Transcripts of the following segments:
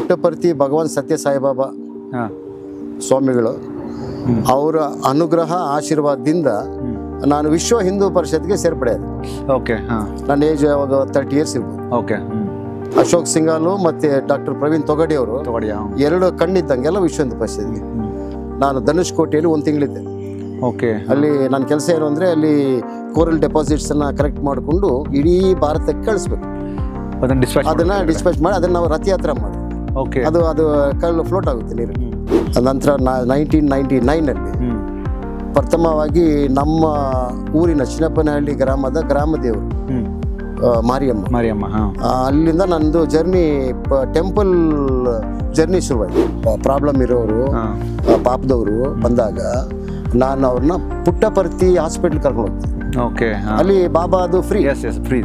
ಪುಟ್ಟಪರ್ತಿ ಭಗವಾನ್ ಸತ್ಯ ಸಾಯಿಬಾಬಾ ಹಾಂ ಸ್ವಾಮಿಗಳು ಅವರ ಅನುಗ್ರಹ ಆಶೀರ್ವಾದದಿಂದ ನಾನು ವಿಶ್ವ ಹಿಂದೂ ಪರಿಷತ್ಗೆ ಸೇರ್ಪಡೆಯಾದೆ. ಓಕೆ ಹಾಂ ನನ್ನ ಏಜ್ ಅವಾಗ 30 ಇಯರ್ಸ್ ಇರ್ಬೋದು. ಓಕೆ ಅಶೋಕ್ ಸಿಂಗಾಲು ಮತ್ತು ಡಾಕ್ಟರ್ ಪ್ರವೀಣ್ ತೊಗಡಿ ಅವರು ತಗೊಳ್ಳಿ. ಎರಡು ಕಣ್ಣಿದ್ದಂಗೆಲ್ಲ ವಿಶ್ವ ಹಿಂದೂ ಪರಿಷತ್ಗೆ. ನಾನು ಧನುಷ್ಕೋಟೆಯಲ್ಲಿ 1 ತಿಂಗಳಿದ್ದೆ. ಓಕೆ. ಅಲ್ಲಿ ನನ್ನ ಕೆಲಸ ಏನು ಅಂದರೆ ಅಲ್ಲಿ ಕೋರಲ್ ಡೆಪಾಸಿಟ್ಸನ್ನು ಕರೆಕ್ಟ್ ಮಾಡಿಕೊಂಡು ಇಡೀ ಭಾರತಕ್ಕೆ ಕಳಿಸ್ಬೇಕು. ಅದನ್ನು ಡಿಸ್ಪ್ಯಾಚ್ ಮಾಡಿ ಅದನ್ನು ನಾವು ರಥಯಾತ್ರೆ ಮಾಡಿ ಓಕೆ ಅದು ಕಲ್ಲು ಫ್ಲೋಟ್ ಆಗುತ್ತೆ ನೀರು. ನಂತರ 1999ರಲ್ಲಿ ಪ್ರಥಮವಾಗಿ ನಮ್ಮ ಊರಿನ ಚಿನ್ನಪ್ಪನಹಳ್ಳಿ ಗ್ರಾಮದ ಗ್ರಾಮದೇವರು ಮಾರಿಯಮ್ಮ ಅಲ್ಲಿಂದ ನಂದು ಜರ್ನಿ ಟೆಂಪಲ್ ಜರ್ನಿ ಶುರುವಾಯಿತು. ಪ್ರಾಬ್ಲಮ್ ಇರೋರು ಪಾಪದವರು ಬಂದಾಗ ನಾನು ಅವ್ರನ್ನ ಪುಟ್ಟಪರ್ತಿ ಹಾಸ್ಪಿಟ್ಲ್ ಕರ್ಕೊಂಡು ಹೋಗ್ತೀನಿ. ಓಕೆ. ಅಲ್ಲಿ ಬಾಬಾ ಅದು ಫ್ರೀ. ಫ್ರೀ.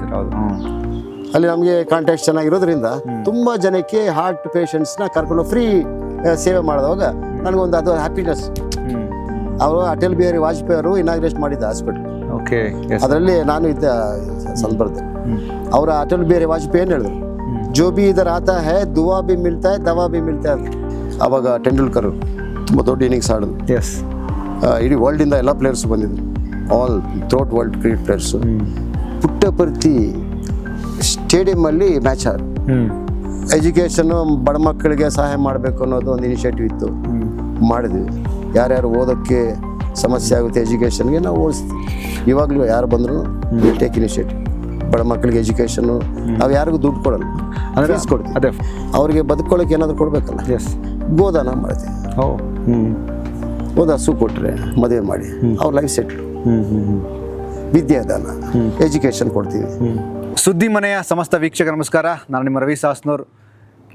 ಅಲ್ಲಿ ನಮಗೆ ಕಾಂಟ್ಯಾಕ್ಟ್ ಚೆನ್ನಾಗಿರೋದ್ರಿಂದ ತುಂಬ ಜನಕ್ಕೆ ಹಾರ್ಟ್ ಪೇಷಂಟ್ಸ್ನ ಕರ್ಕೊಂಡು ಫ್ರೀ ಸೇವೆ ಮಾಡಿದಾಗ ನನಗೊಂದು ಅದು ಹ್ಯಾಪಿನೆಸ್. ಅವರು ಅಟಲ್ ಬಿಹಾರಿ ವಾಜಪೇಯಿ ಅವರು ಇನಾಗ್ರೇಟ್ ಮಾಡಿದ್ದ ಹಾಸ್ಪಿಟ್ಲ್. ಓಕೆ. ಅದರಲ್ಲಿ ನಾನು ಇದ್ದ ಸಂದರ್ಭದಲ್ಲಿ ಅವರ ಅಟಲ್ ಬಿಹಾರಿ ವಾಜಪೇಯಿ ಏನು ಹೇಳಿದ್ರು, ಜೋ ಬಿ ಇದರ್ ಆತಾ ಹೈ ದುವಾ ಬಿ ಮಿಲ್ತಾ ಹೈ ದವಾ ಬಿ ಮಿಲ್ತಾ ಹೈ. ಆವಾಗ ಟೆಂಡೂಲ್ಕರ್ ತುಂಬ ದೊಡ್ಡ ಇನ್ನಿಂಗ್ಸ್ ಆಡಿದ್ರು. ಎಸ್. ಇಡೀ ವರ್ಲ್ಡಿಂದ ಎಲ್ಲ ಪ್ಲೇಯರ್ಸ್ ಬಂದಿದ್ರು, all throughout world cricket players. Puttaparthi ಸ್ಟೇಡಿಯಮಲ್ಲಿ ಮ್ಯಾಚ್ ಆದ್ರು. ಎಜುಕೇಷನ್ನು ಬಡ ಮಕ್ಕಳಿಗೆ ಸಹಾಯ ಮಾಡಬೇಕು ಅನ್ನೋದು ಒಂದು ಇನಿಷಿಯೇಟಿವ್ ಇತ್ತು. ಮಾಡಿದ್ವಿ. ಯಾರ್ಯಾರು ಓದೋಕ್ಕೆ ಸಮಸ್ಯೆ ಆಗುತ್ತೆ ಎಜುಕೇಷನ್ಗೆ ನಾವು ಓದಿಸ್ತೀವಿ. ಇವಾಗಲೂ ಯಾರು ಬಂದರೂ ಟೇಕ್ ಇನಿಷಿಯೇಟಿವ್. ಬಡ ಮಕ್ಕಳಿಗೆ ಎಜುಕೇಷನ್ನು ನಾವು ಯಾರಿಗೂ ದುಡ್ಡು ಕೊಡಲ್ಲ, ಫೀಸ್ ಕೊಡ್ತೀವಿ. ಅದೇ ಅವ್ರಿಗೆ ಬದುಕೊಳ್ಳೋಕೆ ಏನಾದರೂ ಕೊಡಬೇಕಲ್ಲ. ಎಸ್. ಗೋದಾನ ಮಾಡ್ತೀವಿ. ಗೋದಾಸು ಕೊಟ್ಟರೆ ಮದುವೆ ಮಾಡಿ ಅವ್ರ ಲೈಫ್ ಸೆಟ್ಲು. ವಿದ್ಯಾದಾನ, ಎಜುಕೇಷನ್ ಕೊಡ್ತೀವಿ. ಸುದ್ದಿ ಮನೆಯ ಸಮಸ್ತ ವೀಕ್ಷಕ ನಮಸ್ಕಾರ. ನಾನು ನಿಮ್ಮ ರವಿ ಸಾಸ್ನೂರ್.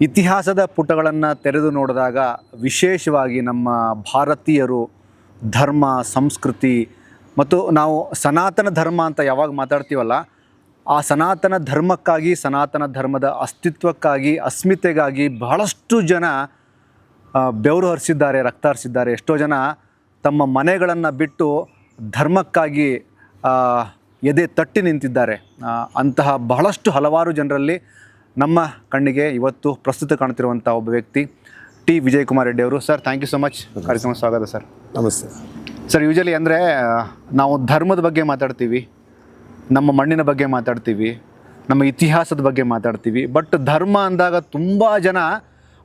ಇತಿಹಾಸದ ಪುಟಗಳನ್ನು ತೆರೆದು ನೋಡಿದಾಗ ವಿಶೇಷವಾಗಿ ನಮ್ಮ ಭಾರತೀಯರು ಧರ್ಮ, ಸಂಸ್ಕೃತಿ ಮತ್ತು ನಾವು ಸನಾತನ ಧರ್ಮ ಅಂತ ಯಾವಾಗ ಮಾತಾಡ್ತೀವಲ್ಲ, ಆ ಸನಾತನ ಧರ್ಮಕ್ಕಾಗಿ, ಸನಾತನ ಧರ್ಮದ ಅಸ್ತಿತ್ವಕ್ಕಾಗಿ, ಅಸ್ಮಿತೆಗಾಗಿ ಬಹಳಷ್ಟು ಜನ ಬೆವರು ಹರಿಸಿದ್ದಾರೆ, ರಕ್ತ ಹರಿಸಿದ್ದಾರೆ. ಎಷ್ಟೋ ಜನ ತಮ್ಮ ಮನೆಗಳನ್ನು ಬಿಟ್ಟು ಧರ್ಮಕ್ಕಾಗಿ ಎದೆ ತಟ್ಟಿ ನಿಂತಿದ್ದಾರೆ. ಅಂತಹ ಬಹಳಷ್ಟು ಹಲವಾರು ಜನರಲ್ಲಿ ನಮ್ಮ ಕಣ್ಣಿಗೆ ಇವತ್ತು ಪ್ರಸ್ತುತ ಕಾಣ್ತಿರುವಂಥ ಒಬ್ಬ ವ್ಯಕ್ತಿ ಟಿ ವಿಜಯಕುಮಾರ್ ರೆಡ್ಡಿ ಅವರು. Sir, thank you so much. ಕಾರ್ಯಕ್ರಮ ಸ್ವಾಗತ ಸರ್. ನಮಸ್ತೆ ಸರ್. ಯೂಶಲಿ ಅಂದರೆ ನಾವು ಧರ್ಮದ ಬಗ್ಗೆ ಮಾತಾಡ್ತೀವಿ, ನಮ್ಮ ಮಣ್ಣಿನ ಬಗ್ಗೆ ಮಾತಾಡ್ತೀವಿ, ನಮ್ಮ ಇತಿಹಾಸದ ಬಗ್ಗೆ ಮಾತಾಡ್ತೀವಿ. ಬಟ್ ಧರ್ಮ ಅಂದಾಗ ತುಂಬ ಜನ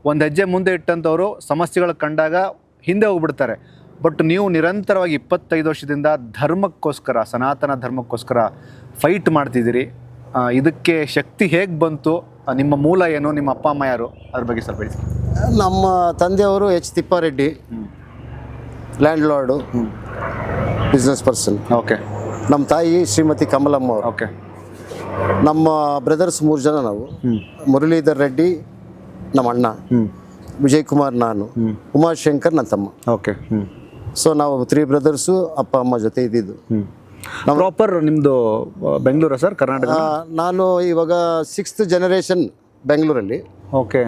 ಒಂದು ಹೆಜ್ಜೆ ಮುಂದೆ ಇಟ್ಟಂಥವರು ಸಮಸ್ಯೆಗಳು ಕಂಡಾಗ ಹಿಂದೆ ಹೋಗ್ಬಿಡ್ತಾರೆ. ಬಟ್ ನೀವು ನಿರಂತರವಾಗಿ 25 ವರ್ಷದಿಂದ ಧರ್ಮಕ್ಕೋಸ್ಕರ, ಸನಾತನ ಧರ್ಮಕ್ಕೋಸ್ಕರ ಫೈಟ್ ಮಾಡ್ತಿದ್ದೀರಿ. ಇದಕ್ಕೆ ಶಕ್ತಿ ಹೇಗೆ ಬಂತು? ನಿಮ್ಮ ಮೂಲ ಏನು? ನಿಮ್ಮ ಅಪ್ಪ ಅಮ್ಮ ಯಾರು? ಅದ್ರ ಬಗ್ಗೆ ಸ್ವಲ್ಪ ಹೇಳಿ. ನಮ್ಮ ತಂದೆಯವರು H Thippareddy, landlord, business person. Okay. ನಮ್ಮ ತಾಯಿ ಶ್ರೀಮತಿ ಕಮಲಮ್ಮ ಅವರು. ಓಕೆ. ನಮ್ಮ ಬ್ರದರ್ಸ್ 3 ಜನ ನಾವು. ಮುರಳೀಧರ್ ರೆಡ್ಡಿ ನಮ್ಮ ಅಣ್ಣ, ವಿಜಯಕುಮಾರ್ ನಾನು, ಉಮಾಶಂಕರ್ ನನ್ನ ತಮ್ಮ. ಓಕೆ. ಸೊ ನಾವು 3 ಬ್ರದರ್ಸು ಅಪ್ಪ ಅಮ್ಮ ಜೊತೆ ಇದ್ದಿದ್ದು. ಪ್ರಾಪರ್ ನಿಮ್ಮದು ಬೆಂಗಳೂರಾ ಸರ್, ಕರ್ನಾಟಕ? ನಾನು ಇವಾಗ 6th ಜನರೇಷನ್ ಬೆಂಗಳೂರಲ್ಲಿ. ಓಕೆ.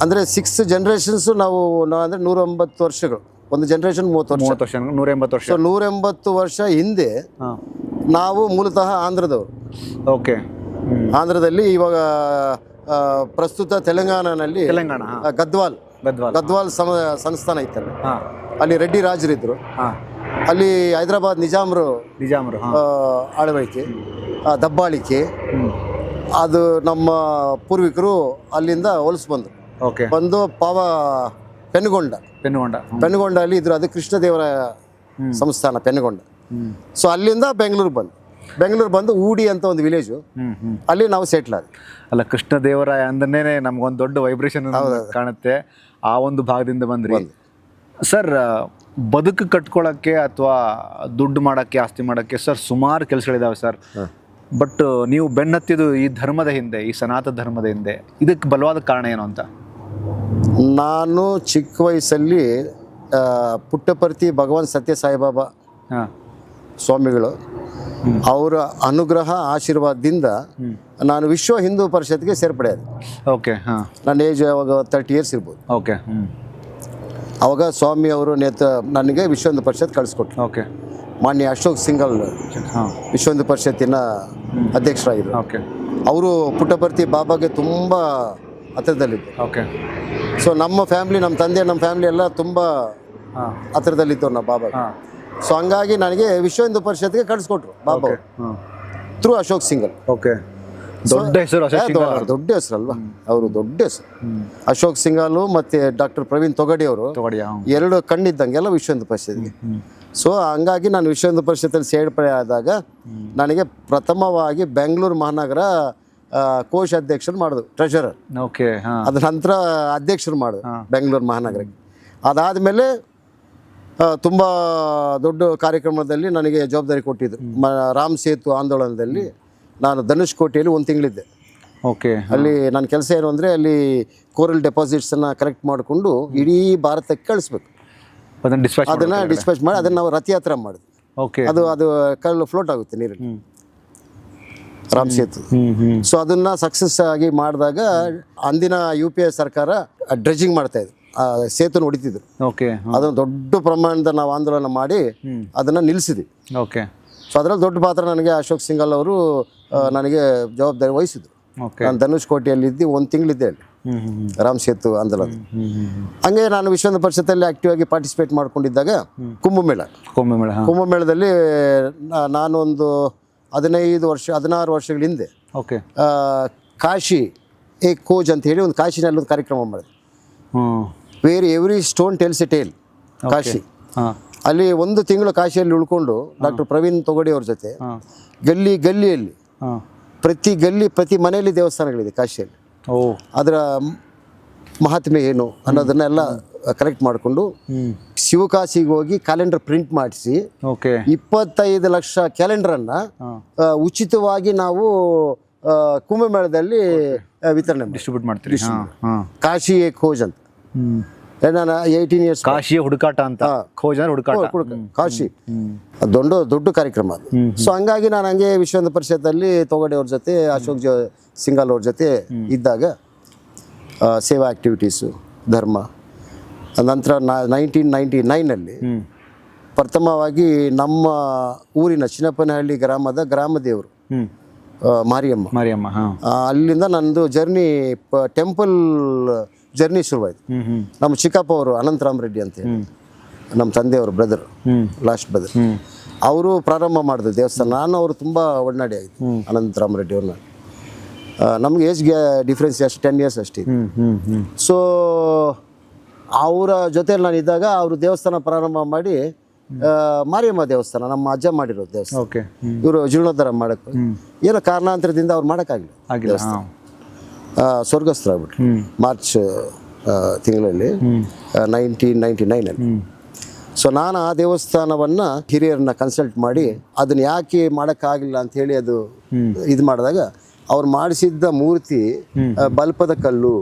ಅಂದರೆ 6 ಜನರೇಷನ್ಸು ನಾವು ಅಂದರೆ 180 ವರ್ಷಗಳು. ಒಂದು ಜನರೇಷನ್ 30 ವರ್ಷ, 180 ವರ್ಷ. ಸೊ 180 ವರ್ಷ ಹಿಂದೆ ನಾವು ಮೂಲತಃ ಆಂಧ್ರದವರು. ಓಕೆ. ಆಂಧ್ರದಲ್ಲಿ ಇವಾಗ ಪ್ರಸ್ತುತ ತೆಲಂಗಾಣನಲ್ಲಿ ಗದ್ವಾಲ್ ಸಂಸ್ಥಾನ ಇತ್ತಲ್ಲ, ಅಲ್ಲಿ ರೆಡ್ಡಿ ರಾಜರಿದ್ದರು. ಅಲ್ಲಿ ಹೈದರಾಬಾದ್ ನಿಜಾಮರು ಆಳ್ವಳಿಕೆ, ದಬ್ಬಾಳಿಕೆ, ಅದು ನಮ್ಮ ಪೂರ್ವಿಕರು ಅಲ್ಲಿಂದ ಹೊಲಸು ಬಂದರು. ಬಂದು ಪೆನುಗೊಂಡ ಅಲ್ಲಿ ಇದ್ರು. ಅದು ಕೃಷ್ಣದೇವರ ಸಂಸ್ಥಾನ ಪೆನುಗೊಂಡ. ಸೊ ಅಲ್ಲಿಂದ ಬೆಂಗಳೂರು ಬಂದು ಊಡಿ ಅಂತ ಒಂದು ವಿಲೇಜು, ಅಲ್ಲಿ ನಾವು ಸೆಟ್ಲ್ ಆದ್ವಿ. ಅಲ್ಲ, ಕೃಷ್ಣದೇವರಾಯ ಅಂದ್ರೆ ನಮ್ಗೊಂದು ದೊಡ್ಡ ವೈಬ್ರೇಷನ್ ಕಾಣುತ್ತೆ. ಆ ಒಂದು ಭಾಗದಿಂದ ಬಂದ್ರಿ ಸರ್. ಬದುಕು ಕಟ್ಕೊಳ್ಳೋಕ್ಕೆ ಅಥವಾ ದುಡ್ಡು ಮಾಡೋಕ್ಕೆ, ಆಸ್ತಿ ಮಾಡೋಕ್ಕೆ ಸರ್ ಸುಮಾರು ಕೆಲಸಗಳಿದಾವೆ ಸರ್. ಬಟ್ ನೀವು ಬೆನ್ನತ್ತಿದ್ದು ಈ ಧರ್ಮದ ಹಿಂದೆ, ಈ ಸನಾತನ ಧರ್ಮದ ಹಿಂದೆ, ಇದಕ್ಕೆ ಬಲವಾದ ಕಾರಣ ಏನು ಅಂತ? ನಾನು ಚಿಕ್ಕ ವಯಸ್ಸಲ್ಲಿ ಪುಟ್ಟಪರ್ತಿ ಭಗವಾನ್ ಸತ್ಯ ಸಾಯಿಬಾಬಾ ಸ್ವಾಮಿಗಳು ಅವರ ಅನುಗ್ರಹ ಆಶೀರ್ವಾದದಿಂದ ನಾನು ವಿಶ್ವ ಹಿಂದೂ ಪರಿಷತ್ಗೆ ಸೇರ್ಪಡೆಯಾದೆ. ಓಕೆ. ನನ್ನ ಏಜ್ ಅವಾಗ 30 ಇಯರ್ಸ್ ಇರ್ಬೋದು. ಓಕೆ. ಅವಾಗ ಸ್ವಾಮಿ ಅವರು ನನಗೆ ವಿಶ್ವ ಹಿಂದೂ ಪರಿಷತ್ ಕಳಿಸ್ಕೊಟ್ರು. ಓಕೆ. ಮಾನ್ಯ ಅಶೋಕ್ ಸಿಂಗಲ್ ವಿಶ್ವ ಹಿಂದೂ ಪರಿಷತ್ತಿನ ಅಧ್ಯಕ್ಷರಾಗಿದ್ದರು. ಓಕೆ. ಅವರು ಪುಟ್ಟಪರ್ತಿ ಬಾಬಾಗೆ ತುಂಬ ಹತ್ತಿರದಲ್ಲಿದ್ದು. ಓಕೆ. ಸೊ ನಮ್ಮ ಫ್ಯಾಮ್ಲಿ, ನಮ್ಮ ತಂದೆ, ನಮ್ಮ ಫ್ಯಾಮ್ಲಿ ಎಲ್ಲ ತುಂಬ ಹಾಂ ಹತ್ತಿರದಲ್ಲಿದ್ದವ್ರು ನಾವು ಬಾಬಾ. ಹಾಂ ಸೊ ಹಂಗಾಗಿ ನನಗೆ ವಿಶ್ವ ಹಿಂದೂ ಪರಿಷತ್ಗೆ ಕಳಿಸ್ಕೊಟ್ರು ಬಾಬಾ ಓಕೆ. ಹಾಂ ಥ್ರೂ ಅಶೋಕ್ ಸಿಂಗಲ್. ಓಕೆ. ದೊಡ್ಡ ಹೆಸರು ಅಶೋಕ್ ಸಿಂಘಾಲ್ ಅವ್ರದ್ದು. ದೊಡ್ಡ ಹೆಸರು ಅಲ್ವಾ, ಅವರು ದೊಡ್ಡ ಹೆಸರು. ಅಶೋಕ್ ಸಿಂಘಾಲು ಮತ್ತು ಡಾಕ್ಟರ್ ಪ್ರವೀಣ್ ತೊಗಡಿ ಅವರು ತಗೊಳ್ಳಿಯಾ? ಎರಡು ಕಣ್ಣಿದ್ದಂಗೆಲ್ಲ ವಿಶ್ವ ಹಿಂದೂ ಪರಿಷತ್ಗೆ. ಸೊ ಹಂಗಾಗಿ ನಾನು ವಿಶ್ವ ಹಿಂದೂ ಪರಿಷತ್ತಲ್ಲಿ ಸೇರ್ಪಡೆ ಆದಾಗ ನನಗೆ ಪ್ರಥಮವಾಗಿ ಬೆಂಗಳೂರು ಮಹಾನಗರ ಕೋಶಾಧ್ಯಕ್ಷರು ಮಾಡಿದ್ರು, ಟ್ರೆಷರರ್. ಓಕೆ. ಹಾಂ ಅದ ನಂತರ ಅಧ್ಯಕ್ಷರು ಮಾಡಿದ್ರು ಬೆಂಗಳೂರು ಮಹಾನಗರಕ್ಕೆ. ಅದಾದಮೇಲೆ ತುಂಬ ದೊಡ್ಡ ಕಾರ್ಯಕ್ರಮದಲ್ಲಿ ನನಗೆ ಜವಾಬ್ದಾರಿ ಕೊಟ್ಟಿದ್ದರು. ರಾಮ್ ಸೇತು ಆಂದೋಲನದಲ್ಲಿ ನಾನು ಧನುಷ್ಕೋಟೆಯಲ್ಲಿ 1 ತಿಂಗಳಿದ್ದೆ. ಓಕೆ. ಅಲ್ಲಿ ನನ್ನ ಕೆಲಸ ಏನು ಅಂದರೆ ಅಲ್ಲಿ ಕೋರಲ್ ಡೆಪಾಸಿಟ್ಸನ್ನು ಕಲೆಕ್ಟ್ ಮಾಡಿಕೊಂಡು ಇಡೀ ಭಾರತಕ್ಕೆ ಕಳಿಸ್ಬೇಕು. ಅದನ್ನು ಡಿಸ್ಪ್ಯಾಚ್ ಮಾಡಿ ಅದನ್ನು ನಾವು ರಥಯಾತ್ರೆ ಮಾಡಿದ್ವಿ. ಓಕೆ. ಅದು ಕಲ್ಲು ಫ್ಲೋಟ್ ಆಗುತ್ತೆ ನೀರಲ್ಲಿ, ರಾಮ್ ಸೇತು. ಸೊ ಅದನ್ನು ಸಕ್ಸಸ್ ಆಗಿ ಮಾಡಿದಾಗ ಅಂದಿನ UPA ಸರ್ಕಾರ ಡ್ರೆಜ್ಜಿಂಗ್ ಮಾಡ್ತಾಯಿದ್ರು, ಆ ಸೇತುನ ಹೊಡಿತಿದ್ರು. ಓಕೆ. ಅದನ್ನು ದೊಡ್ಡ ಪ್ರಮಾಣದ ನಾವು ಆಂದೋಲನ ಮಾಡಿ ಅದನ್ನು ನಿಲ್ಲಿಸಿದ್ವಿ. ಓಕೆ. ಸೊ ಅದರಲ್ಲಿ ದೊಡ್ಡ ಪಾತ್ರ ನನಗೆ ಅಶೋಕ್ ಸಿಂಘಾಲ್ ಅವರು ನನಗೆ ಜವಾಬ್ದಾರಿ ವಹಿಸಿದ್ರು. ಓಕೆ. ನಾನು ಧನುಷ್ಕೋಟೆಯಲ್ಲಿದ್ದು 1 ತಿಂಗಳಿದ್ದೆ ಅಲ್ಲಿ ರಾಮ್ ಸೇತು ಆಂದೋಲನ. ಹಂಗೆ ನಾನು ವಿಶ್ವ ಹಿಂದೂ ಪರಿಷತ್ತಲ್ಲಿ ಆಕ್ಟಿವ್ ಆಗಿ ಪಾರ್ಟಿಸಿಪೇಟ್ ಮಾಡ್ಕೊಂಡಿದ್ದಾಗ ಕುಂಭಮೇಳದಲ್ಲಿ ನಾನೊಂದು 16 ವರ್ಷಗಳ ಹಿಂದೆ ಓಕೆ ಕಾಶಿ ಕೋಜ್ ಅಂತ ಹೇಳಿ ಒಂದು ಕಾಶಿನಲ್ಲಿ ಒಂದು ಕಾರ್ಯಕ್ರಮ ಮಾಡಿದೆ. Where every stone tells a tale. Kashi ಅಲ್ಲಿ 1 ತಿಂಗಳು ಕಾಶಿಯಲ್ಲಿ ಉಳ್ಕೊಂಡು ಡಾಕ್ಟರ್ ಪ್ರವೀಣ್ ತೊಗಡಿ ಅವ್ರ ಜೊತೆ ಗಲ್ಲಿಯಲ್ಲಿ ಪ್ರತಿ ಮನೆಯಲ್ಲಿ ದೇವಸ್ಥಾನಗಳಿದೆ ಕಾಶಿಯಲ್ಲಿ. ಅದರ ಮಹಾತ್ಮೆ ಏನು ಅನ್ನೋದನ್ನೆಲ್ಲ ಕಲೆಕ್ಟ್ ಮಾಡಿಕೊಂಡು ಶಿವಕಾಶಿಗೆ ಹೋಗಿ ಕ್ಯಾಲೆಂಡರ್ ಪ್ರಿಂಟ್ ಮಾಡಿಸಿ 25 ಲಕ್ಷ ಕ್ಯಾಲೆಂಡರನ್ನು ಉಚಿತವಾಗಿ ನಾವು ಕುಂಭಮೇಳದಲ್ಲಿ ವಿತರಣೆ ಡಿಸ್ಟ್ರಿಬ್ಯೂಟ್ ಮಾಡ್ತೀವಿ. ಕಾಶಿ ಖೋಜ್ ಅಂತ. ನಾನು 18 ಇಯರ್ಸ್ ಕಾಶಿಯ ಹುಡುಕಾಟ ಅಂತ. ಖೋಜ್ ಅಂದ್ರೆ ಹುಡುಕಾಟ. ಕಾಶಿ ದೊಡ್ಡ ಕಾರ್ಯಕ್ರಮ ಅದು. ಸೊ ಹಂಗಾಗಿ ನಾನು ಹಂಗೆ ವಿಶ್ವ ಹಿಂದೂ ಪರಿಷತ್ತಲ್ಲಿ ತೊಗಡೆ ಅವ್ರ ಜೊತೆ ಅಶೋಕ್ ಸಿಂಘಾಲ್ ಅವ್ರ ಜೊತೆ ಇದ್ದಾಗ ಸೇವಾ ಆ್ಯಕ್ಟಿವಿಟೀಸು, ಧರ್ಮ. ನಂತರ 1999ನಲ್ಲಿ ಪ್ರಥಮವಾಗಿ ನಮ್ಮ ಊರಿನ ಚಿನ್ನಪ್ಪನಹಳ್ಳಿ ಗ್ರಾಮ ದೇವರು ಮಾರಿಯಮ್ಮ, ಅಲ್ಲಿಂದ ನಂದು ಟೆಂಪಲ್ ಜರ್ನಿ ಶುರುವಾಯಿತು. ನಮ್ಮ ಚಿಕ್ಕಪ್ಪ ಅವರು ಅನಂತರಾಮ್ ರೆಡ್ಡಿ ಅಂತ ಹೇಳಿ, ನಮ್ಮ ತಂದೆಯವರು ಬ್ರದರ್, ಲಾಸ್ಟ್ ಬ್ರದರ್, ಅವರು ಪ್ರಾರಂಭ ಮಾಡಿದ್ರು ದೇವಸ್ಥಾನ. ನಾನು ಅವರು ತುಂಬ ಒಡನಾಡಿ ಆಯಿತು ಅನಂತರಾಮ್ ರೆಡ್ಡಿ ಅವ್ರನ್ನ. ನಮ್ಗೆ ಏಜ್ಗೆ ಡಿಫ್ರೆನ್ಸ್ ಅಷ್ಟು 10 ಇಯರ್ಸ್ ಅಷ್ಟೇ. ಸೊ ಅವರ ಜೊತೆಯಲ್ಲಿ ನಾನು ಇದ್ದಾಗ ಅವರು ದೇವಸ್ಥಾನ ಪ್ರಾರಂಭ ಮಾಡಿ ಮಾರಿಯಮ್ಮ ದೇವಸ್ಥಾನ ನಮ್ಮ ಅಜ್ಜ ಮಾಡಿರೋ ದೇವಸ್ಥಾನ. ಇವರು ಜೀರ್ಣೋದ್ಧಾರ ಮಾಡೋಕ್ಕೆ ಏನೋ ಕಾರಣಾಂತರದಿಂದ ಅವ್ರು ಮಾಡೋಕ್ಕಾಗಲಿಲ್ಲ. ಸ್ವರ್ಗಸ್ಥರಾಗ್ಬಿಟ್ರು ಮಾರ್ಚ್ ತಿಂಗಳಲ್ಲಿ 1999ನಲ್ಲಿ. ಸೊ ನಾನು ಆ ದೇವಸ್ಥಾನವನ್ನು ಹಿರಿಯರನ್ನ ಕನ್ಸಲ್ಟ್ ಮಾಡಿ ಅದನ್ನು ಯಾಕೆ ಮಾಡೋಕ್ಕಾಗಿಲ್ಲ ಅಂಥೇಳಿ ಅದು ಇದು ಮಾಡಿದಾಗ ಅವ್ರು ಮಾಡಿಸಿದ್ದ ಮೂರ್ತಿ ಬಲ್ಪದ ಕಲ್ಲು.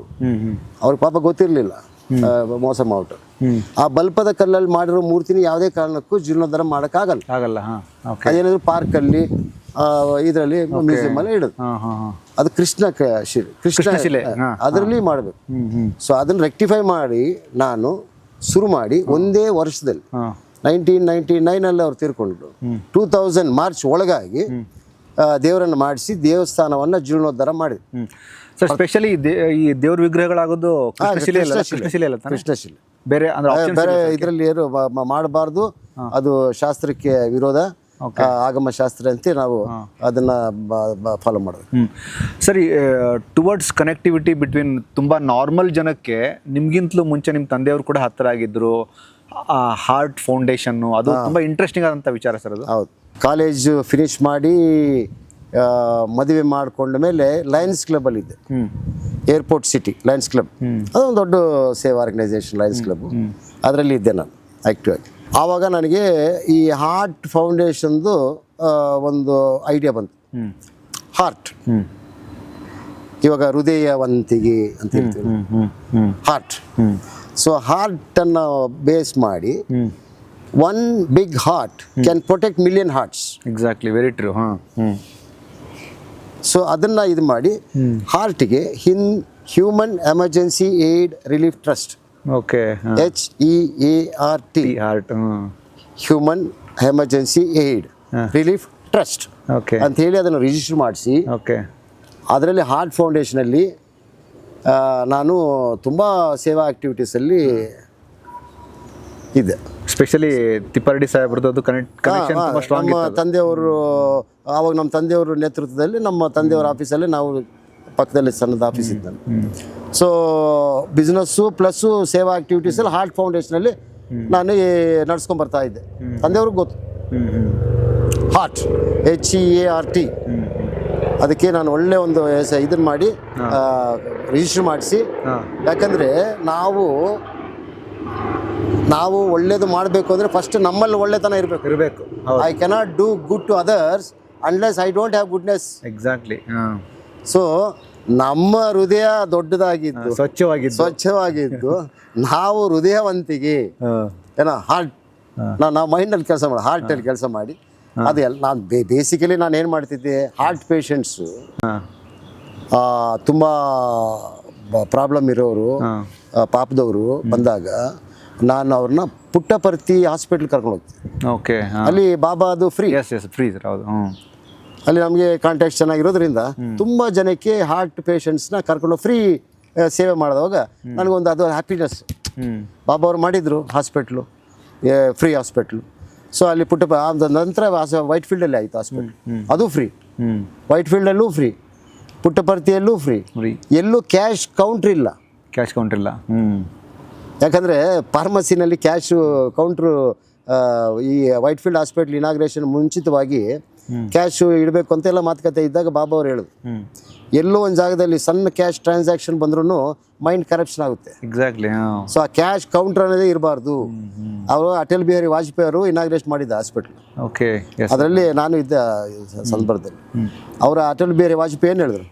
ಅವ್ರಿಗೆ ಪಾಪ ಗೊತ್ತಿರಲಿಲ್ಲ, ಮೋಸ ಮಾಡ್ಬಿಟ್ಟು. ಆ ಬಲ್ಪದ ಕಲ್ಲಲ್ಲಿ ಮಾಡಿರೋ ಮೂರ್ತಿನ ಯಾವುದೇ ಕಾರಣಕ್ಕೂ ಜೀರ್ಣೋದ್ಧಾರ ಮಾಡೋಕ್ಕಾಗಲ್ಲ. ಅದೇನಾದ್ರು ಪಾರ್ಕಲ್ಲಿ ಇದರಲ್ಲಿ ಮ್ಯೂಸಿಯಮಲ್ಲಿ ಇಡೋದು. ಅದು ಕೃಷ್ಣ ಶಿಲೆ ಅದರಲ್ಲಿ ಮಾಡಬೇಕು. ಸೊ ಅದನ್ನು ರೆಕ್ಟಿಫೈ ಮಾಡಿ ನಾನು ಶುರು ಮಾಡಿ ಒಂದೇ ವರ್ಷದಲ್ಲಿ 1999ನಲ್ಲಿ ಅವ್ರು ತೀರ್ಕೊಂಡ್ರು. 2000 ಮಾರ್ಚ್ ಒಳಗಾಗಿ ದೇವರನ್ನು ಮಾಡಿಸಿ ದೇವಸ್ಥಾನವನ್ನು ಜೀರ್ಣೋದ್ಧಾರ ಮಾಡಿದ್ರು. ಸರ್ ಸ್ಪೆಷಲಿ ಈ ದೇವ್ರ ವಿಗ್ರಹಗಳಾಗೋದು ಕೃಷ್ಣಶಿಲೆ ಬೇರೆ ಇದರಲ್ಲಿ ಏನು ಮಾಡಬಾರ್ದು, ಅದು ಶಾಸ್ತ್ರಕ್ಕೆ ವಿರೋಧ, ಆಗಮ ಶಾಸ್ತ್ರ ಅಂತ ನಾವು ಅದನ್ನ ಫಾಲೋ ಮಾಡೋದು. ಸರಿ, ಟುವರ್ಡ್ಸ್ ಕನೆಕ್ಟಿವಿಟಿ ಬಿಟ್ವೀನ್ ತುಂಬ ನಾರ್ಮಲ್ ಜನಕ್ಕೆ ನಿಮ್ಗಿಂತಲೂ ಮುಂಚೆ ನಿಮ್ಮ ತಂದೆಯವರು ಕೂಡ ಹತ್ತಿರ ಆಗಿದ್ರು. ಹಾರ್ಟ್ ಫೌಂಡೇಶನ್ನು ಅದು ತುಂಬ ಇಂಟ್ರೆಸ್ಟಿಂಗ್ ಆದಂಥ ವಿಚಾರ ಸರ್ ಅದು. ಹೌದು, ಕಾಲೇಜು ಫಿನಿಶ್ ಮಾಡಿ ಮದುವೆ ಮಾಡಿಕೊಂಡ ಮೇಲೆ ಲಯನ್ಸ್ ಕ್ಲಬ್ಬಲ್ಲಿ ಇದ್ದೆ, ಏರ್ಪೋರ್ಟ್ ಸಿಟಿ ಲಯನ್ಸ್ ಕ್ಲಬ್. ಅದೊಂದು ದೊಡ್ಡ ಸೇವಾ ಆರ್ಗನೈಸೇಷನ್ ಲಯನ್ಸ್ ಕ್ಲಬ್. ಅದರಲ್ಲಿ ಇದ್ದೆ ನಾನು ಆ್ಯಕ್ಟಿವ್ ಆಗಿ. ಆವಾಗ ನನಗೆ ಈ ಹಾರ್ಟ್ ಫೌಂಡೇಶನ್ದು ಒಂದು ಐಡಿಯಾ ಬಂತು. ಹಾರ್ಟ್ ಇವಾಗ ಹೃದಯವಂತಿಗೆ ಅಂತ ಹೇಳ್ತೀವಿ, ಹಾರ್ಟ್. ಸೊ ಹಾರ್ಟನ್ನು ಬೇಸ್ ಮಾಡಿ one big heart can protect million hearts. Exactly, very true. So ಅದನ್ನು ಇದು ಮಾಡಿ ಹಾರ್ಟ್ಗೆ human emergency aid relief trust, HEART, human emergency aid relief trust ಅಂತ ಹೇಳಿ ಅದನ್ನು ರಿಜಿಸ್ಟರ್ ಮಾಡಿಸಿ ಅದರಲ್ಲಿ ಹಾರ್ಟ್ ಫೌಂಡೇಶನಲ್ಲಿ ನಾನು ತುಂಬ ಸೇವಾ ಆ್ಯಕ್ಟಿವಿಟೀಸಲ್ಲಿ ಇದೆ. ಸ್ಪೆಷಲಿ ತಿಪ್ಪಾರೆಡ್ಡಿ ಸಾಹೇಬ್ರದ್ದು ಅದು ಕನೆಕ್ಷನ್ ತುಂಬ ಸ್ಟ್ರಾಂಗ್ ನಮ್ಮ ತಂದೆಯವರು ಆವಾಗ ನಮ್ಮ ತಂದೆಯವ್ರ ನೇತೃತ್ವದಲ್ಲಿ ನಮ್ಮ ತಂದೆಯವರ ಆಫೀಸಲ್ಲಿ ನಾವು ಪಕ್ಕದಲ್ಲಿ ಸಣ್ಣದ ಆಫೀಸ್ ಇತ್ತು ನಾನು. ಸೊ ಬಿಸ್ನೆಸ್ಸು ಪ್ಲಸ್ಸು ಸೇವಾ ಆ್ಯಕ್ಟಿವಿಟೀಸಲ್ಲಿ ಹಾರ್ಟ್ ಫೌಂಡೇಶನಲ್ಲಿ ನಾನು ನಡ್ಸ್ಕೊಂಡು ಬರ್ತಾ ಇದ್ದೆ. ತಂದೆಯವ್ರಿಗೆ ಗೊತ್ತು ಹಾರ್ಟ್ HEART, ಅದಕ್ಕೆ ನಾನು ಒಳ್ಳೆ ಒಂದು ಇದನ್ನು ಮಾಡಿ ರಿಜಿಸ್ಟರ್ ಮಾಡಿಸಿ. ಯಾಕಂದರೆ ನಾವು ಒಳ್ಳೇದು ಮಾಡಬೇಕು ಅಂದರೆ ಫಸ್ಟ್ ನಮ್ಮಲ್ಲಿ ಒಳ್ಳೆತನ ಇರಬೇಕು. I cannot do good to others unless I don't have goodness. Exactly. So ನಮ್ಮ ಹೃದಯ ದೊಡ್ಡದಾಗಿದ್ದು ಸ್ವಚ್ಛವಾಗಿದ್ದು ನಾವು ಹೃದಯವಂತಿಗೆ ಏನೋ ಹಾರ್ಟ್ ನಾವು ಮೈಂಡಲ್ಲಿ ಕೆಲಸ ಮಾಡಿ ಹಾರ್ಟಲ್ಲಿ ಕೆಲಸ ಮಾಡಿ ಅದೆಲ್ಲ ನಾನು ಬೇಸಿಕಲಿ ನಾನು ಏನು ಮಾಡ್ತಿದ್ದೆ, ಹಾರ್ಟ್ ಪೇಷಂಟ್ಸು ತುಂಬ ಪ್ರಾಬ್ಲಮ್ ಇರೋರು ಪಾಪದವರು ಬಂದಾಗ ನಾನು ಅವ್ರನ್ನ ಪುಟ್ಟಪರ್ತಿ ಹಾಸ್ಪಿಟ್ಲ್ ಕರ್ಕೊಂಡು ಹೋಗ್ತೀನಿ. ಓಕೆ. ಅಲ್ಲಿ ಬಾಬಾದು ಫ್ರೀ. ಫ್ರೀ ಸರ್, ಹೌದು. ಅಲ್ಲಿ ನಮಗೆ ಕಾಂಟ್ಯಾಕ್ಟ್ ಚೆನ್ನಾಗಿರೋದ್ರಿಂದ ತುಂಬ ಜನಕ್ಕೆ ಹಾರ್ಟ್ ಪೇಷಂಟ್ಸ್ನ ಕರ್ಕೊಂಡು ಫ್ರೀ ಸೇವೆ ಮಾಡಿದಾಗ ನನಗೊಂದು ಅದು ಹ್ಯಾಪಿನೆಸ್. ಬಾಬಾ ಅವ್ರು ಮಾಡಿದರು ಹಾಸ್ಪಿಟ್ಲು, ಫ್ರೀ ಹಾಸ್ಪಿಟ್ಲು. ಸೊ ಅಲ್ಲಿ ನಂತರ ವೈಟ್ ಫೀಲ್ಡಲ್ಲಿ ಆಯಿತು ಹಾಸ್ಪಿಟ್ಲ್, ಅದು ಫ್ರೀ. ವೈಟ್ ಫೀಲ್ಡಲ್ಲೂ ಫ್ರೀ, ಪುಟ್ಟಪರ್ತಿಯಲ್ಲೂ ಫ್ರೀ. ಎಲ್ಲೂ ಕ್ಯಾಶ್ ಕೌಂಟ್ರ್ ಇಲ್ಲ. ಯಾಕಂದರೆ ಫಾರ್ಮಸಿನಲ್ಲಿ ಕ್ಯಾಶು ಕೌಂಟ್ರು ಈ ವೈಟ್ ಫೀಲ್ಡ್ ಹಾಸ್ಪಿಟ್ಲ್ ಇನಾಗ್ರೇಷನ್ ಮುಂಚಿತವಾಗಿ ಕ್ಯಾಶು ಇಡಬೇಕು ಅಂತೆಲ್ಲ ಮಾತುಕತೆ ಇದ್ದಾಗ ಬಾಬಾ ಅವ್ರು ಹೇಳೋದು, ಎಲ್ಲೋ ಒಂದು ಜಾಗದಲ್ಲಿ ಸಣ್ಣ ಕ್ಯಾಶ್ ಟ್ರಾನ್ಸಾಕ್ಷನ್ ಬಂದ್ರೂ ಮೈಂಡ್ ಕರಪ್ಷನ್ ಆಗುತ್ತೆ. ಎಕ್ಸಾಕ್ಟ್ಲಿ. ಸೊ ಆ ಕ್ಯಾಶ್ ಕೌಂಟರ್ ಅನ್ನೋದೇ ಇರಬಾರ್ದು. ಅವರು ಅಟಲ್ ಬಿಹಾರಿ ವಾಜಪೇಯಿ ಅವರು ಇನಾಗ್ರೇಟ್ ಮಾಡಿದ್ದ ಹಾಸ್ಪಿಟ್ಲ್. ಓಕೆ. ಅದರಲ್ಲಿ ನಾನು ಇದ್ದ ಸಂದರ್ಭದಲ್ಲಿ ಅವರ ಅಟಲ್ ಬಿಹಾರಿ ವಾಜಪೇಯಿ ಏನು ಹೇಳಿದ್ರು,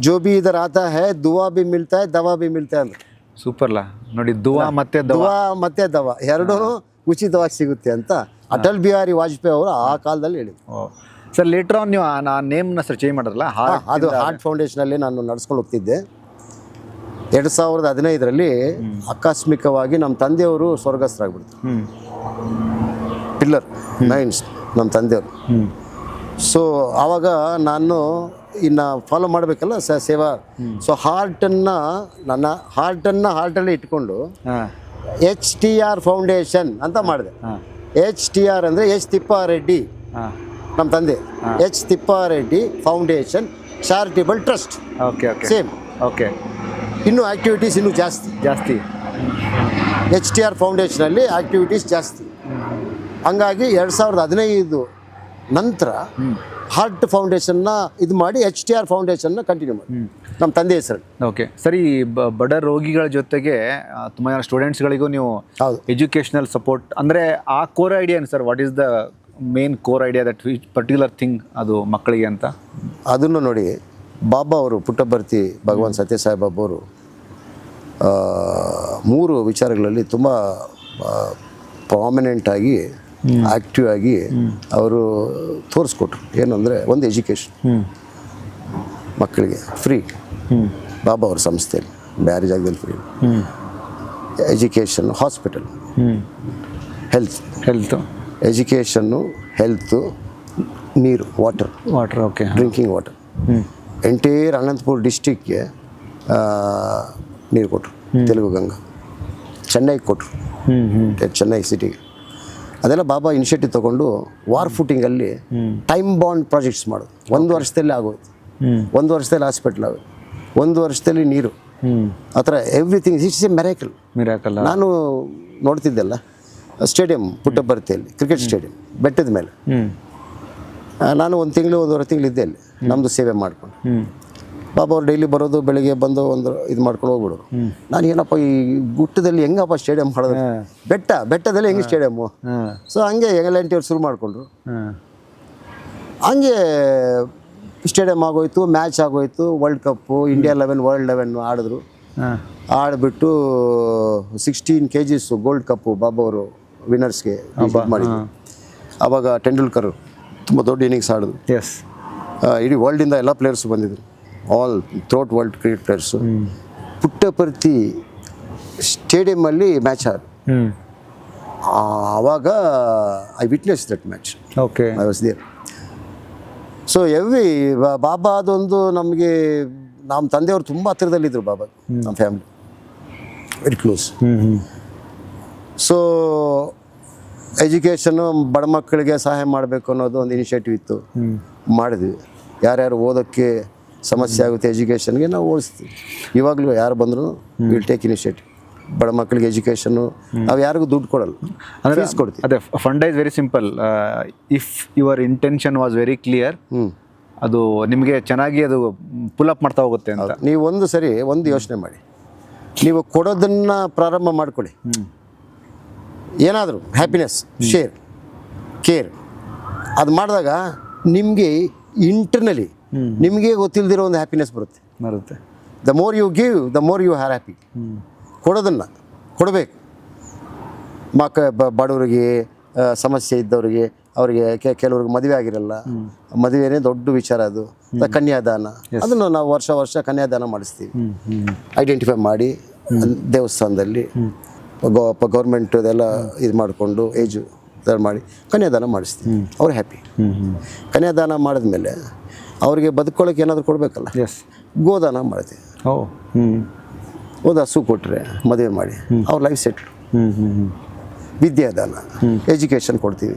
ಜೋ ಬಿ ಇದರ್ ಆತಾ ಹೈ ದುವಾ ಬಿ ಮಿಲ್ತಾ ಹೈ ದವಾ ಬಿ ಮಿಲ್ತಾ ಅಂದ್ರೆ. ಸೂಪರ್ಲಾ ನೋಡಿ, ದುವಾ ಮತ್ತೆ ದವಾ ಎರಡೂ ಉಚಿತವಾಗಿ ಸಿಗುತ್ತೆ ಅಂತ ಅಟಲ್ ಬಿಹಾರಿ ವಾಜಪೇಯಿ ಅವರು ಆ ಕಾಲದಲ್ಲಿ ಹೇಳಿದ್ರು. ಸರ್ ಲೇಟರ್ ಆನ್ ನೀವು ಆ ನೇಮ್ನ ಸರ್ ಚೇಂಜ್ ಮಾಡಿದ್ರಲ್ಲ, ಅದು ಹಾರ್ಟ್ ಫೌಂಡೇಶನಲ್ಲಿ ನಾನು ನಡೆಸ್ಕೊಂಡು ಹೋಗ್ತಿದ್ದೆ. 2015ರಲ್ಲಿ ಆಕಸ್ಮಿಕವಾಗಿ ನಮ್ಮ ತಂದೆಯವರು ಸ್ವರ್ಗಸ್ಥರಾಗ್ಬಿಡ್ತು. ಪಿಲ್ಲರ್ ಮೈನ್ಸ್ ನಮ್ಮ ತಂದೆಯವರು. ಸೊ ಆವಾಗ ನಾನು ಇನ್ನು ಫಾಲೋ ಮಾಡಬೇಕಲ್ಲ ಸೇವಾ. ಸೊ ನನ್ನ ಹಾರ್ಟಲ್ಲಿ ಇಟ್ಕೊಂಡು HTR ಫೌಂಡೇಶನ್ ಅಂತ ಮಾಡಿದೆ. HTR ಅಂದರೆ H ತಿಪ್ಪಾರೆಡ್ಡಿ, ನಮ್ಮ ತಂದೆ H Thippareddy foundation charitable trust. Same. Okay. ಇನ್ನೂ ಆ್ಯಕ್ಟಿವಿಟೀಸ್ ಇನ್ನೂ ಜಾಸ್ತಿ HTR ಫೌಂಡೇಶನಲ್ಲಿ ಆ್ಯಕ್ಟಿವಿಟೀಸ್ ಜಾಸ್ತಿ. ಹಂಗಾಗಿ 2015 ನಂತರ ಹಾರ್ಟ್ ಫೌಂಡೇಶನ್ನ ಇದು ಮಾಡಿ HTR ಫೌಂಡೇಶನ್ನ ಕಂಟಿನ್ಯೂ ಮಾಡಿ ನಮ್ಮ ತಂದೆ ಹೆಸರು. ಓಕೆ. ಸರಿ, ಬಡ ರೋಗಿಗಳ ಜೊತೆಗೆ ತುಂಬ ಜನ ಸ್ಟೂಡೆಂಟ್ಸ್ಗಳಿಗೂ ನೀವು ಎಜುಕೇಷನಲ್ ಸಪೋರ್ಟ್ ಅಂದರೆ ಆ ಕೋರ್ ಐಡಿಯಾ ಏನು sir? What is the main core idea that particular thing ಅದು ಮಕ್ಕಳಿಗೆ ಅಂತ? ಅದನ್ನು ನೋಡಿ, ಬಾಬಾ ಅವರು ಪುಟ್ಟಪರ್ತಿ ಭಗವಾನ್ ಸತ್ಯಸಾಯಿ ಬಾಬಾ ಅವರು 3 ವಿಚಾರಗಳಲ್ಲಿ ತುಂಬ ಪ್ರಾಮಿನೆಂಟಾಗಿ ಆ್ಯಕ್ಟಿವ್ ಆಗಿ ಅವರು ತೋರಿಸ್ಕೊಟ್ರು. ಏನಂದರೆ, ಒಂದು ಎಜುಕೇಷನ್ ಮಕ್ಕಳಿಗೆ ಫ್ರೀ, ಬಾಬಾ ಅವ್ರ ಸಂಸ್ಥೆಯಲ್ಲಿ ಬೇರೆ ಜಾಗದಲ್ಲಿ ಫ್ರೀ ಎಜುಕೇಷನ್, ಹಾಸ್ಪಿಟಲ್, ಹೆಲ್ತು ಎಜುಕೇಷನ್ನು, ಹೆಲ್ತು, ನೀರು, water. Okay. Drinking water. Entire Anantapur ಡಿಸ್ಟಿಕ್ಗೆ ನೀರು ಕೊಟ್ಟರು. ತೆಲುಗು ಗಂಗಾ. ಚೆನ್ನೈಗೆ ಕೊಟ್ಟರು, ಚೆನ್ನೈ ಸಿಟಿಗೆ. ಅದೆಲ್ಲ ಬಾಬಾ ಇನಿಷಿಯೇಟಿವ್ ತೊಗೊಂಡು ವಾರ್ ಫುಟಿಂಗಲ್ಲಿ ಟೈಮ್ ಬಾಂಡ್ ಪ್ರಾಜೆಕ್ಟ್ಸ್ ಮಾಡೋದು. 1 ವರ್ಷದಲ್ಲಿ ಆಗೋಯ್ತು. 1 ವರ್ಷದಲ್ಲಿ ಹಾಸ್ಪಿಟ್ಲ್ ಆಗೋದು, 1 ವರ್ಷದಲ್ಲಿ ನೀರು, ಆ ಥರ ಎವ್ರಿಥಿಂಗ್. It's A miracle. ನಾನು ನೋಡ್ತಿದ್ದೆಲ್ಲ ಸ್ಟೇಡಿಯಂ ಪುಟ್ಟಪರ್ತಿಯಲ್ಲಿ, ಕ್ರಿಕೆಟ್ ಸ್ಟೇಡಿಯಂ ಬೆಟ್ಟದ ಮೇಲೆ. ನಾನು 1 ತಿಂಗಳು 1.5 ತಿಂಗಳು ಇದ್ದೆ ಅಲ್ಲಿ ನಮ್ಮದು ಸೇವೆ ಮಾಡ್ಕೊಂಡು. ಬಾಬಾ ಅವ್ರು ಡೈಲಿ ಬರೋದು, ಬೆಳಿಗ್ಗೆ ಬಂದು ಒಂದು ಇದು ಮಾಡ್ಕೊಂಡು ಹೋಗ್ಬಿಡೋರು. ನಾನು ಏನಪ್ಪ ಈ ಗುಟ್ಟದಲ್ಲಿ ಹೆಂಗಪ್ಪ ಸ್ಟೇಡಿಯಂ ಮಾಡೋದು, ಬೆಟ್ಟದಲ್ಲಿ ಹೆಂಗೆ ಸ್ಟೇಡಿಯಮ್ಮು. ಸೊ ಹಂಗೆ ಎಲ್ಎನ್ಟಿ ಅವ್ರು ಶುರು ಮಾಡಿಕೊಂಡ್ರು. ಹಂಗೆ ಸ್ಟೇಡಿಯಂ ಆಗೋಯ್ತು, ಮ್ಯಾಚ್ ಆಗೋಯ್ತು. ವರ್ಲ್ಡ್ ಕಪ್ಪು, India 11 ವರ್ಲ್ಡ್ 11 ಆಡಿದ್ರು. ಆಡಿಬಿಟ್ಟು 16 kgs ಗೋಲ್ಡ್ ಕಪ್ಪು ಬಾಬಾ ಅವರು ವಿನ್ನರ್ಸ್ಗೆ ಮಾಡಿದ್ರು. ಆವಾಗ ಟೆಂಡೂಲ್ಕರ್ ತುಂಬ ದೊಡ್ಡ ಇನ್ನಿಂಗ್ಸ್ ಆಡಿದ್ರು. ಇಡೀ ವರ್ಲ್ಡಿಂದ ಎಲ್ಲ ಪ್ಲೇಯರ್ಸು ಬಂದಿದ್ರು, all throughout world cricket players. Puttaparthi ಸ್ಟೇಡಿಯಮಲ್ಲಿ ಮ್ಯಾಚ್ ಆಡಿದ್ರು. ಆವಾಗ I witness that match. I was there. So Baba ಅದೊಂದು ನಮಗೆ ನಮ್ಮ ತಂದೆಯವರು ತುಂಬ ಹತ್ತಿರದಲ್ಲಿದ್ದರು ಬಾಬಾ, ನಮ್ಮ ಫ್ಯಾಮಿಲಿ ವೆರಿ ಕ್ಲೋಸ್. ಸೊ ಎಜುಕೇಷನ್ನು ಬಡ ಮಕ್ಕಳಿಗೆ ಸಹಾಯ ಮಾಡಬೇಕು ಅನ್ನೋದು ಒಂದು ಇನಿಷಿಯೇಟಿವ್ ಇತ್ತು, ಮಾಡಿದ್ವಿ. ಯಾರ್ಯಾರು ಓದೋಕ್ಕೆ ಸಮಸ್ಯೆ ಆಗುತ್ತೆ ಎಜುಕೇಷನ್ಗೆ ನಾವು ಓದಿಸ್ತೀವಿ. ಇವಾಗಲೂ ಯಾರು ಬಂದರೂ ವಿಲ್ ಟೇಕ್ ಇನಿಷಿಯೇಟಿವ್. ಬಡ ಮಕ್ಕಳಿಗೆ ಎಜುಕೇಷನ್ನು ನಾವು ಯಾರಿಗೂ ದುಡ್ಡು ಕೊಡಲ್ಲ, ಫೀಸ್ ಕೊಡ್ತೀವಿ. ಅದೇ fund is very simple. If your intention was very clear, ಅದು ನಿಮಗೆ ಚೆನ್ನಾಗಿ ಅದು ಪುಲ್ ಅಪ್ ಮಾಡ್ತಾ ಹೋಗುತ್ತೆ ಅಂತ. ನೀವು ಒಂದು ಯೋಚನೆ ಮಾಡಿ, ನೀವು ಕೊಡೋದನ್ನು ಪ್ರಾರಂಭ ಮಾಡ್ಕೊಳ್ಳಿ. ಏನಾದರೂ ಹ್ಯಾಪಿನೆಸ್, ಶೇರ್, ಕೇರ್ ಅದು ಮಾಡಿದಾಗ ನಿಮಗೆ ಇಂಟರ್ನಲಿ ನಿಮಗೆ ಗೊತ್ತಿಲ್ಲದಿರೋ ಒಂದು ಹ್ಯಾಪಿನೆಸ್ ಬರುತ್ತೆ. The more you give the more you are happy. ಕೊಡೋದನ್ನು ಕೊಡಬೇಕು. ಬಡವರಿಗೆ, ಸಮಸ್ಯೆ ಇದ್ದವರಿಗೆ, ಅವರಿಗೆ ಕೆಲವ್ರಿಗೆ ಮದುವೆ ಆಗಿರಲ್ಲ, ಮದುವೆನೇ ದೊಡ್ಡ ವಿಚಾರ ಅದು. ಕನ್ಯಾದಾನ, ಅದನ್ನು ನಾವು ವರ್ಷ ಕನ್ಯಾದಾನ ಮಾಡಿಸ್ತೀವಿ. ಐಡೆಂಟಿಫೈ ಮಾಡಿ ದೇವಸ್ಥಾನದಲ್ಲಿ ಗೌರ್ಮೆಂಟ್ ಅದೆಲ್ಲ ಇದು ಮಾಡಿಕೊಂಡು ಏಜು ಮಾಡಿ ಕನ್ಯಾದಾನ ಮಾಡಿಸ್ತೀವಿ. ಅವ್ರು ಹ್ಯಾಪಿ. ಕನ್ಯಾದಾನ ಮಾಡಿದ್ಮೇಲೆ ಅವ್ರಿಗೆ ಬದುಕೊಳ್ಳೋಕೆ ಏನಾದರೂ ಕೊಡಬೇಕಲ್ಲ, ಗೋದಾನ ಮಾಡ್ತೀವಿ. ಹಸು ಕೊಟ್ಟರೆ ಮದುವೆ ಮಾಡಿ ಅವ್ರ ಲೈಫ್ ಸೆಟ್ಲು. ವಿದ್ಯಾದಾನ, ಎಜುಕೇಷನ್ ಕೊಡ್ತೀವಿ.